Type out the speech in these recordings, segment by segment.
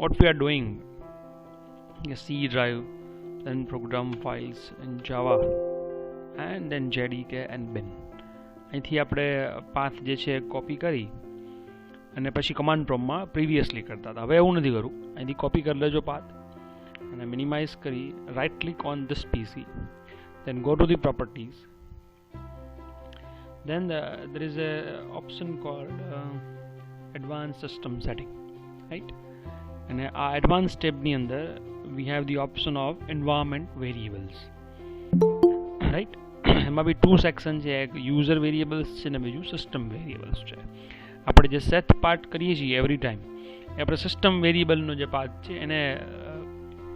what we are doing, C drive, then program files in Java, and then JDK and bin. અહીંથી આપણે path જે છે copy કરી અને પછી કમાન્ડ પ્રોમ્પ્ટમાં પ્રીવિયસલી કરતા હતા. હવે એવું નથી કરવું. અહીંથી કોપી કરી લેજો પાથ અને મિનિમાઇઝ કરી right click on this PC, then go to the properties, then there is a option called advanced system setting, right? and આ advanced tab ની અંદર we have the option of environment variables, right? એમાં બી two section છે, એક user variables છે ને બીજું system variables છે. આપણે જે સેટ પાર્ટ કરીએ છીએ એવરી ટાઈમ એ આપણે સિસ્ટમ વેરિયેબલનો જે પાર્ટ છે એને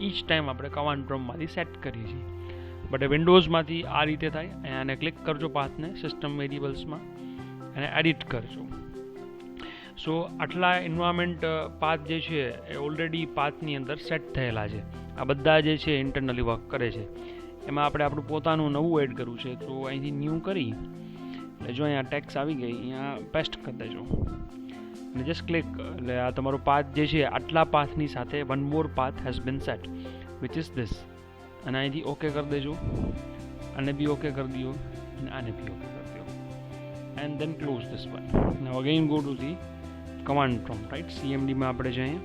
ઈચ ટાઈમ આપણે કમાન્ડ પ્રોમ્પ્ટમાંથી સેટ કરીએ છીએ. બટ વિન્ડોઝમાંથી આ રીતે થાય. આને ક્લિક કરજો પાથને સિસ્ટમ વેરિયેબલ્સમાં અને એડિટ કરજો. સો આટલા એન્વાયરમેન્ટ પાથ જે છે એ ઓલરેડી પાથની અંદર સેટ થયેલા છે. આ બધા જે છે ઇન્ટરનલી વર્ક કરે છે. એમાં આપણે આપણું પોતાનું નવું એડ કરવું છે. તો અહીંથી ન્યૂ કરી એટલે જો અહીંયા ટેક્સ આવી ગઈ, અહીંયા પેસ્ટ કરી દેજો અને જસ્ટ ક્લિક એટલે આ તમારો પાથ જે છે આટલા પાથની સાથે one more path has been set which is this. અને અહીંથી ઓકે કરી દેજો, આને બી ઓકે કરી દો અને આને બી ઓકે કરી દો and then close this one. Now again go to the command prompt, right? CMDમાં આપણે જઈએ,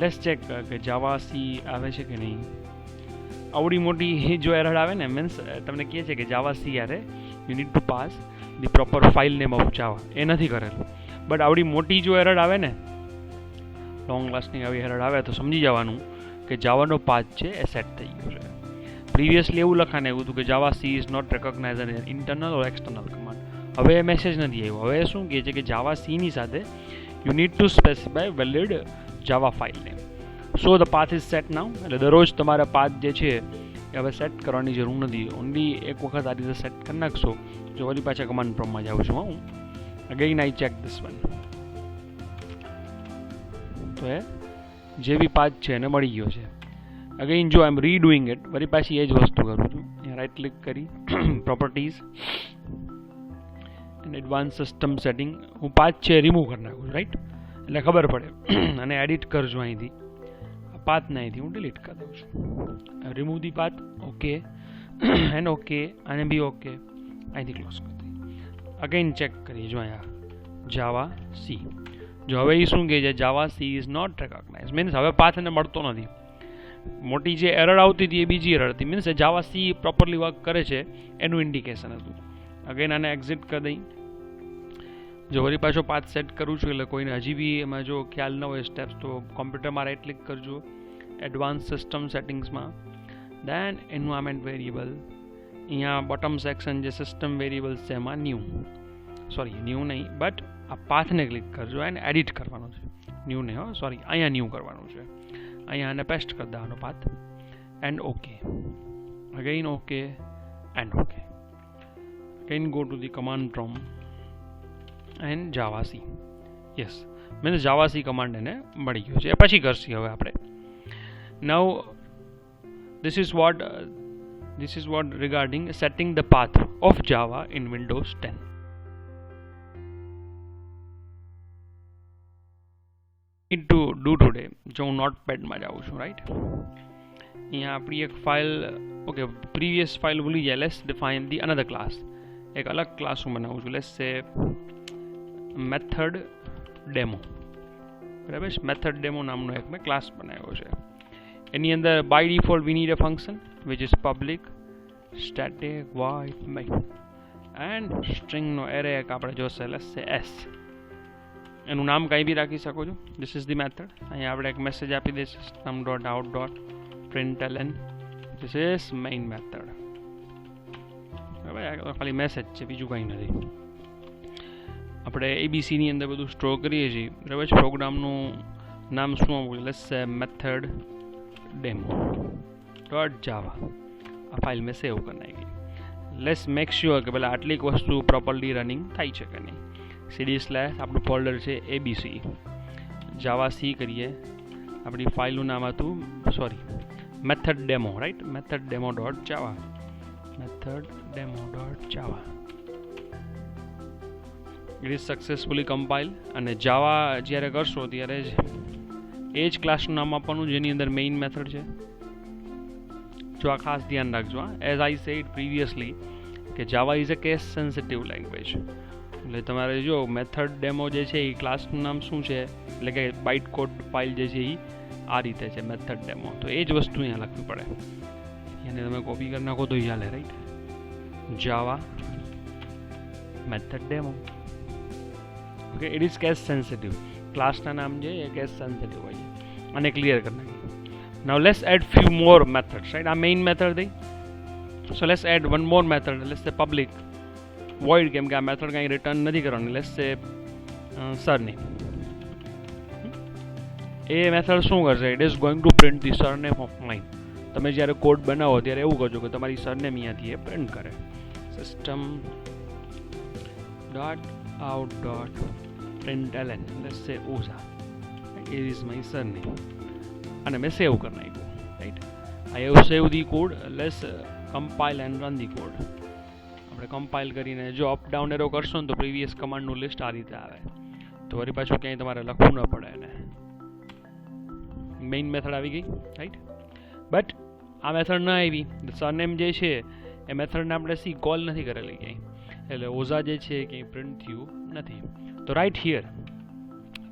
લેટ્સ ચેક કે જાવા સી આવે છે કે નહીં. આવડી મોટી જો એરર આવે ને, મીન્સ તમને કહે છે કે Java C are you need to pass the proper file name of Java, એ નથી કરેલું. બટ આવડી મોટી જો એરર આવે ને, લોંગ લાસ્ટિંગ આવી એરર આવે તો સમજી જવાનું કે જાવાનો પાથ છે એ સેટ થઈ ગયો છે. પ્રીવિયસલી એવું લખાને એવું હતું કે Java C is not recognise an internal or external command. હવે એ મેસેજ નથી આવ્યો. હવે શું કહે છે કે જાવા સીની સાથે you need to specify valid Java file name. So the path is set now. એટલે દરરોજ તમારા પાથ જે છે એ હવે સેટ કરવાની જરૂર નથી. ઓનલી એક વખત આ રીતે સેટ કરી નાખશો. જો વળી પાછા કમાન્ડ પ્રોમ્પ્ટમાં જાઉં છું હું. Again I check this one. તો એ જે બી પાથ છે એને મળી ગયો છે. અગેઇન જો આઈ એમ રીડુઈંગ ઇટ, વળી પાછી એ જ વસ્તુ કરું છું. અહીંયા રાઇટ ક્લિક કરી પ્રોપર્ટીઝ અને એડવાન્સ સિસ્ટમ સેટિંગ, હું પાથ છે રિમૂવ કરી નાખું છું, રાઈટ? એટલે ખબર પડે. અને એડિટ કરજો અહીંથી પાથને, અહીંથી હું ડિલીટ કરી દઉં છું. Remove the path, okay and okay, આને બી ઓકે, અહીંથી ક્લોઝ કરી દઈએ. અગેઇન ચેક કરીએ જો અહીંયા જાવા સી. જો હવે એ શું કહે છે, Java C is not recognise, means હવે પાથ એને મળતો નથી. મોટી જે એરર આવતી હતી એ બીજી એરર હતી, મીન્સ જાવા સી પ્રોપરલી વર્ક કરે છે એનું ઇન્ડિકેશન હતું. અગેન આને એક્ઝિટ કરી દઈ. જો વળી પાછો પાથ સેટ કરું છું એટલે કોઈને હજી બી એમાં જો ખ્યાલ ન હોય સ્ટેપ્સ, તો કોમ્પ્યુટરમાં રાઇટ ક્લિક કરજો, એડવાન્સ સિસ્ટમ સેટિંગ્સમાં, દેન એન્વાયરમેન્ટ વેરિયેબલ. અહીંયા બોટમ સેક્શન જે સિસ્ટમ વેરિયેબલ્સ છે એમાં ન્યૂ નહીં બટ આ પાથને ક્લિક કરજો અને એડિટ કરવાનું છે. ન્યૂ નહીં, અહીંયા ન્યૂ કરવાનું છે. અહીંયા આને પેસ્ટ કરી દેવાનો path and okay, again okay and okay. Again go to the command prompt and Java C. Yes, means Java C command એને મળી ગયો છે. એ પછી કરશે હવે આપણે. નાઉ this is what regarding setting the path of Java in Windows 10. Need to do today. જો હું નોટપેડમાં જાઉં છું, રાઈટ? અહીંયા આપણી એક ફાઇલ, ઓકે, પ્રીવિયસ ફાઇલ ભૂલી જાય. Let's define the another class. એક અલગ ક્લાસ હું બનાવું છું. લેટ્સ સે મેથડ ડેમો. બરાબર છે? મેથડ ડેમો નામનો એક મેં ક્લાસ બનાવ્યો છે. એની અંદર by default we need a function which is public static void main and સ્ટ્રિંગનો એરે એક આપણે જોશે, લેટ્સ સે એસ. એનું નામ કંઈ બી રાખી શકો છો. This is the method. અહીંયા આપણે એક મેસેજ આપી દઈશું, system dot out dot println this is main method. બરાબર? ખાલી મેસેજ છે, બીજું કંઈ નથી. આપણે ABCની અંદર બધું સ્ટોર કરીએ છીએ. બરાબર છે? પ્રોગ્રામનું નામ શું આપવું? લેટ્સ સે મેથડ ડેમો ડોટ જાવા. આ ફાઇલ મેં સેવ કરી નાખી. લેટ્સ મેક શ્યોર કે પહેલાં આટલી વસ્તુ પ્રોપરલી રનિંગ થાય છે કે નહીં. CD/ આપણું ફોલ્ડર છે ABC. જાવા સી કરીએ. આપણી ફાઇલનું નામ હતું method demo, right? Method demo dot Java. Method demo dot Java. It is successfully compile. અને જાવા જ્યારે કરશો ત્યારે જ એ જ ક્લાસનું નામ આપવાનું જેની અંદર મેઇન મેથડ છે. જો આ ખાસ ધ્યાન રાખજો. એઝ આઈ સેડ પ્રીવિયસલી કે Java is a case sensitive language. એટલે તમારે જો મેથડ ડેમો જે છે એ ક્લાસનું નામ શું છે, એટલે કે બાઇટ કોડ ફાઇલ જે છે એ આ રીતે છે મેથડ ડેમો. તો એ જ વસ્તુ અહીંયા લખવી પડે. એને તમે કોપી કરી નાખો તો ચાલે, right. Java method demo. Okay, it is case sensitive. ક્લાસના નામ છે એ કેસ સેન્સિટિવ હોય છે. અને ક્લિયર કરી નાખીએ. Now let's add few more methods, right. આ મેઇન મેથડ થઈ. So let's add one more method. Let's say public void, કેમ કે આ મેથડ કંઈ રિટર્ન નથી કરવાની. લેટ્સ સે સરનેમ. એ મેથડ શું કરશે? It is going to print the surname of mine. તમે જ્યારે કોડ બનાવો ત્યારે એવું કરજો કે તમારી સરનેમ અહીંયાથી એ પ્રિન્ટ કરે. System dot out dot println, let's say Ojha, it is my surname. અને મેં સેવ કરી નાખ્યું, right. I have saved the code. Let's compile and run the code. આપણે કમ્પાઇલ કરીને જો અપ ડાઉન એરો કરશો ને તો પ્રીવિયસ કમાન્ડનું લિસ્ટ આ રીતે આવે. તો વળી પાછું ક્યાંય તમારે લખવું ન પડે. એને મેઇન મેથડ આવી ગઈ, રાઈટ. બટ આ મેથડ ન આવી. સરનેમ જે છે એ મેથડને આપણે કોલ નથી કરેલી ક્યાંય, એટલે ઓઝા જે છે ક્યાંય પ્રિન્ટ થયું નથી. તો right here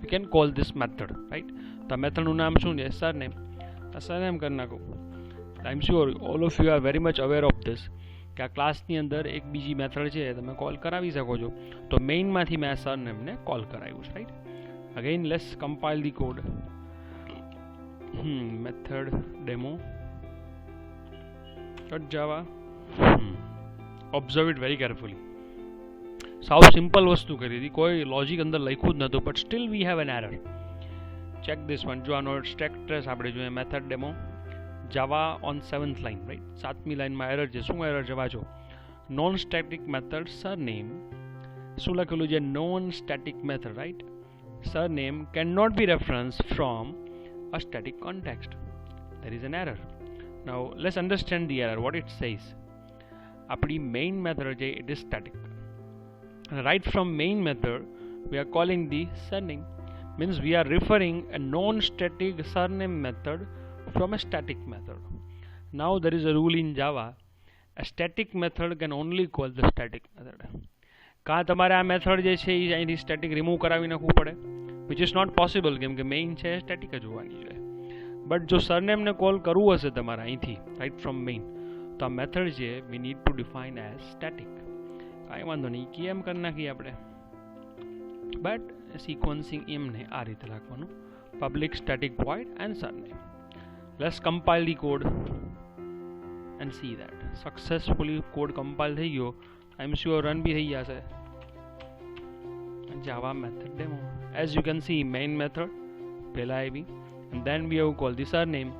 you can call this method, right. તો આ મેથડનું નામ શું છે? સરનેમ. આ સરનેમ કરી નાખો. I am sure all of you are very much aware of this કે આ ક્લાસની અંદર એક બીજી મેથડ છે તમે કોલ કરાવી શકો છો. તો મેઇનમાંથી મેં આ સરનેમને કોલ કરાવ્યું છે, right. Again let's compile the code. Method demo dot Java. Observe it very carefully. સાવ સિમ્પલ વસ્તુ કરી હતી, કોઈ લોજિક અંદર લખ્યું જ નહોતું, but still we have an error. Check this one. જો આનો સ્ટેક ટ્રેસ આપણે જોઈએ method demo Java on 7th line, right. 7મી લાઇનમાં એરર છે. શું એરર છે વાંચો? Non static method surname. શું લખેલું છે? Non static method, right. Surname can not be reference from a static context. there is an error. Now let's understand the error, what it says. આપણી main method છે it is static. Right from main method we are calling the surname, means we are referring a non-static surname method from a static method. Now there is a rule in Java, a static method can only call the static method. કાં તમારે આ method જે છે એ અહીંથી static remove કરાવી નાખવું પડે, which is not possible, કેમ કે મેઇન છે સ્ટેટિક જ હોવાની છે. બટ જો સરનેમને કોલ કરવું હશે તમારે અહીંથી રાઈટ ફ્રોમ મેઇન, તો આ મેથડ છે વી need two define as static. કાંઈ વાંધો નહીં, કેમ કરી નાખીએ આપણે. બટ સિક્વન્સિંગ એમને આ રીતે રાખવાનું, public static void and surname. Let's compile the code and see that successfully code compile થઈ ગયો. I am sure run be થઈ જશે. Java method demo. As you can see main method પહેલાં આવી, and then we have call the surname.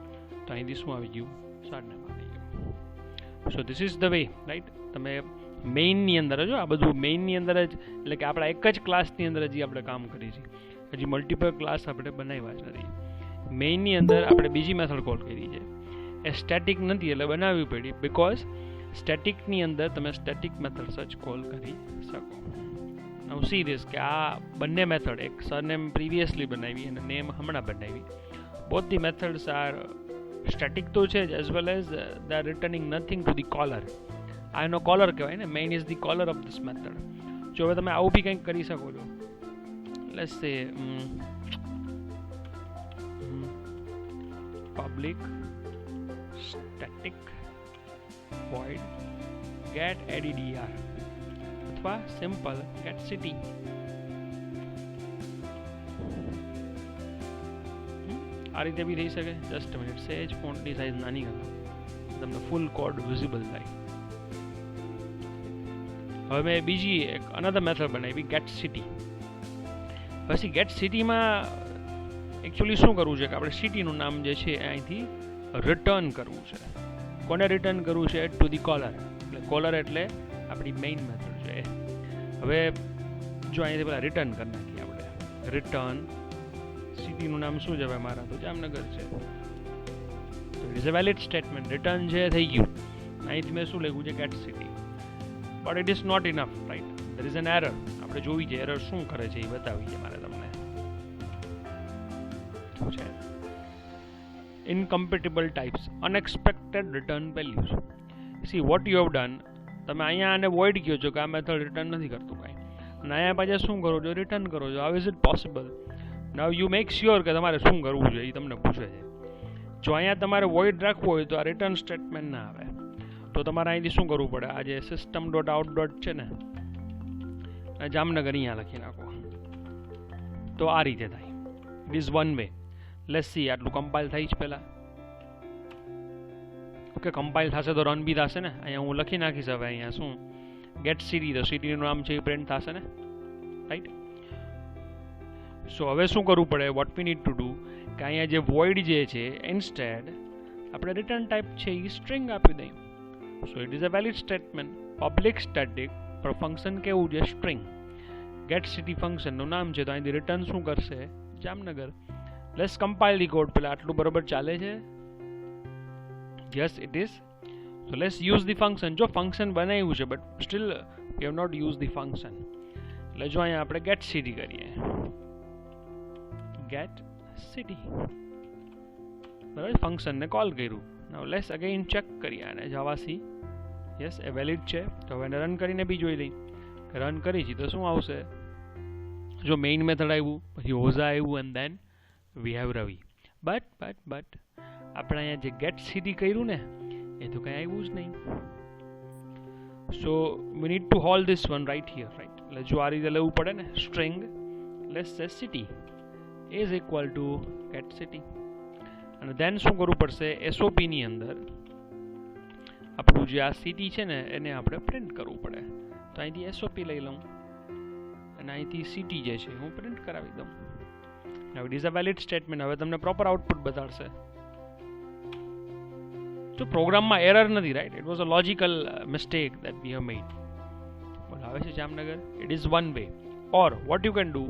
તો અહીંથી શું આવી ગયું? સરનેમ આવી ગયું. So this is the way, right. તમે મેઇનની અંદર જો આ બધું મેઇનની અંદર જ, એટલે કે આપણા એક જ ક્લાસની અંદર હજી આપણે કામ કરીએ છીએ, હજી મલ્ટિપલ ક્લાસ આપણે બનાવ્યા જ નથી. મેઇનની અંદર આપણે બીજી મેથડ કોલ કરી છે, એ સ્ટેટિક નથી એટલે બનાવવી પડી, બિકોઝ સ્ટેટિકની અંદર તમે સ્ટેટિક મેથડ્સ જ કોલ કરી શકો. નાઉ સી ધીસ કે આ બંને મેથડ, એક સરનેમ પ્રીવિયસલી બનાવી અને નેમ હમણાં બનાવી, both the methods are static તો છે જ, as well as they are returning nothing to the caller. આ એનો કોલર કહેવાય ને, main is the caller of this method. જો હવે તમે આવું બી કંઈક કરી શકો છો. લેટ્સ સે public static void get addr અથવા simple get city. આ રીતે બી થઈ શકે. જસ્ટ મિનિટ, સેજ ફોન્ટની સાઇઝ નાની કરો, તમને ફૂલ કોડ વિઝિબલ થાય. હવે મેં બીજી એક અનધર મેથડ બનાવી get city. પછી get cityમાં એકચ્યુઅલી શું કરવું છે કે આપણે સિટીનું નામ જે છે અહીંથી રિટર્ન કરવું છે. કોને રિટર્ન કરવું છે? To the caller. એટલે કોલર એટલે આપણી મેઇન મેથડ છે. હવે જો અહીંથી પહેલાં રિટર્ન કરી નાખીએ આપણે. રિટર્ન સિટીનું નામ શું છે ભાઈ? મારા તો જામનગર છે. તો it is a valid statement. Return છે થઈ ગયું. અહીંથી મેં શું લખ્યું છે? Get city. But it is not enough, right. There is an error. આપણે જોવી છે એરર શું કરે છે એ બતાવી છે મારે તમને. છે incompatible types, unexpected return values. See what you have done, તમે અહીંયા આને void કહો છો કે આ મેથડ રિટર્ન નથી કરતું કાંઈ, અને અહીંયા પાછા શું કરો છો, રિટર્ન કરો છો. How is it possible? Now you make sure કે તમારે શું કરવું જોઈએ એ તમને પૂછે છે. જો અહીંયા તમારે void રાખવું હોય તો આ રિટર્ન સ્ટેટમેન્ટ ના આવે, તો તમારે અહીંથી શું કરવું પડે, આ જે સિસ્ટમ ડોટ આઉટ ડોટ છે ને, જામનગર અહીંયા લખી નાખો તો આ રીતે થાય. It is one way. Let's see આટલું કમ્પાઇલ થઈ જ પહેલાં. ઓકે, કમ્પાઇલ થશે તો રન બી થશે ને. અહીંયા હું લખી નાખીશ હવે અહીંયા શું ગેટ સીડી, તો સીડીનું નામ છે એ પ્રિન્ટ થશે ને, રાઈટ. સો હવે શું કરવું પડે, what we need to do, કે અહીંયા જે વોઇડ જે છે ઇન્સ્ટેડ આપણે રિટર્ન ટાઈપ છે એ સ્ટ્રિંગ આપી દઈએ. So it is a valid statement, public static, પણ ફંક્શન કેવું છે, સ્ટ્રિંગ. ગેટ સિટી ફંક્શનનું નામ છે, તો અહીંથી રિટર્ન શું કરશે, Jamnagar. Let's compile the code. પેલા આટલું બરોબર ચાલે છે? Yes it is. So let's use the function. જો ફંક્શન બનાવ્યું છે but still we have not use the function. એટલે જો અહીંયા આપણે ગેટ સિટી કરીએ, ગેટ સિટી, બરાબર, ફંક્શનને કોલ કર્યું. નાઉ લેટ્સ અગેન ચેક કરીએ આને, જાવાસી યસ એ વેલિડ છે. તો હવે રન કરીને બી જોઈ લઈ, રન કરી છે તો શું આવશે. જો મેઇન મેથડ આવ્યું, પછી ઓઝા આવ્યું, and then we have Ravi. But આપણે અહીંયા જે ગેટ સિટી કર્યું ને એ તો કંઈ આવ્યું જ નહીં. So we need to hold this one right here, right. એટલે જો આ રીતે લેવું પડે ને, string let's say city is equal to get city, અને દેન શું કરવું પડશે, એસઓપીની અંદર આપણું જે આ સિટી છે ને એને આપણે પ્રિન્ટ કરવું પડે. તો અહીંથી એસઓપી લઈ લઉં અને અહીંથી સિટી જે છે હું પ્રિન્ટ કરાવી દઉં. Now it is a valid statement. હવે તમને પ્રોપર આઉટપુટ બતાડશે. તો પ્રોગ્રામમાં એરર નથી, right. It was a logical mistake that we have મેડ. બોલાવે છે Jamnagar. It is one way. Or what you can do,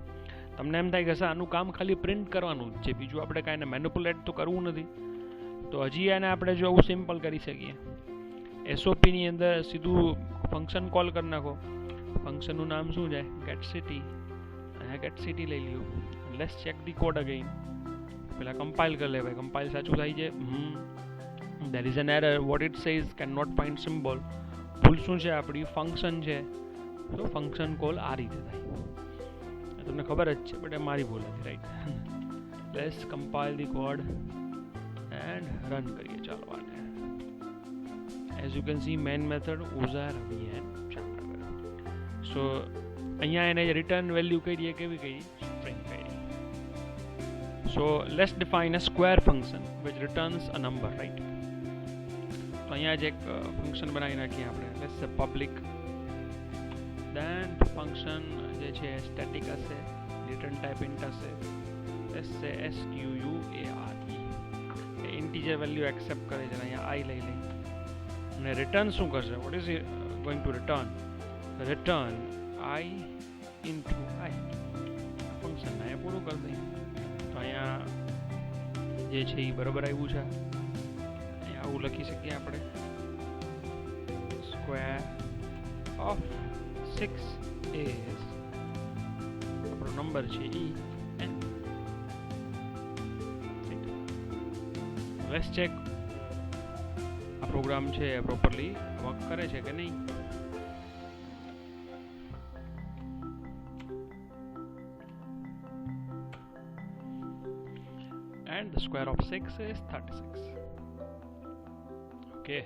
તમને એમ થાય કે સર આનું કામ ખાલી પ્રિન્ટ કરવાનું જ છે, બીજું આપણે કાંઈને મેનિપ્યુલેટ તો કરવું નથી, તો હજી એને આપણે જો આવું સિમ્પલ કરી શકીએ. એસઓપીની અંદર સીધું ફંક્શન કોલ કરી નાખો. ફંક્શનનું નામ શું છે, ગેટ સિટી. અહીંયા ગેટ સિટી લઈ લ્યો. Let's check the code again. પેલા કમ્પાઇલ કરી લે, ભાઈ કમ્પાઇલ સાચું થાય છે. there is an error, what it says cannot find symbol. ભૂલ શું છે આપણી, ફંક્શન છે. તો ફંક્શન કોલ આ રીતે થાય, તમને ખબર જ છે, બટ એ મારી ભૂલ હતી, right. Let's compile the code and run કરીએ. ચાલો આને. As you can see main method Ojha Ravi and Jamnagar. So અહીંયા એને રિટર્ન વેલ્યુ કરીએ કેવી કરી, સ્ટ્રિંગ કરી. So let's define a square function which returns a number, right. તો અહીંયા જ એક ફંક્શન બનાવી નાખીએ આપણે. Let's say public, then function જે છે સ્ટેટિક હશે, રિટર્ન ટાઈપ ઇન્ટ હશે. લેટ્સ સે SQUARE, એ ઇન્ટીજર વેલ્યુ એક્સેપ્ટ કરે છે. અહીંયા આઈ લઈ લઈ અને રિટર્ન શું કરશે, what is going to return, return i into i. Function અહીંયા પૂરું કરી દઈએ. તો અહીંયા જે છે એ બરાબર આવ્યું છે. અહીંયા આવું લખી શકીએ આપણે, સ્ક્વેર ઓફ 6 is આપણો નંબર છે EN. લેટ્સ ચેક આ પ્રોગ્રામ છે પ્રોપરલી વર્ક કરે છે કે નહીં. And the square of 6 is 36. Okay.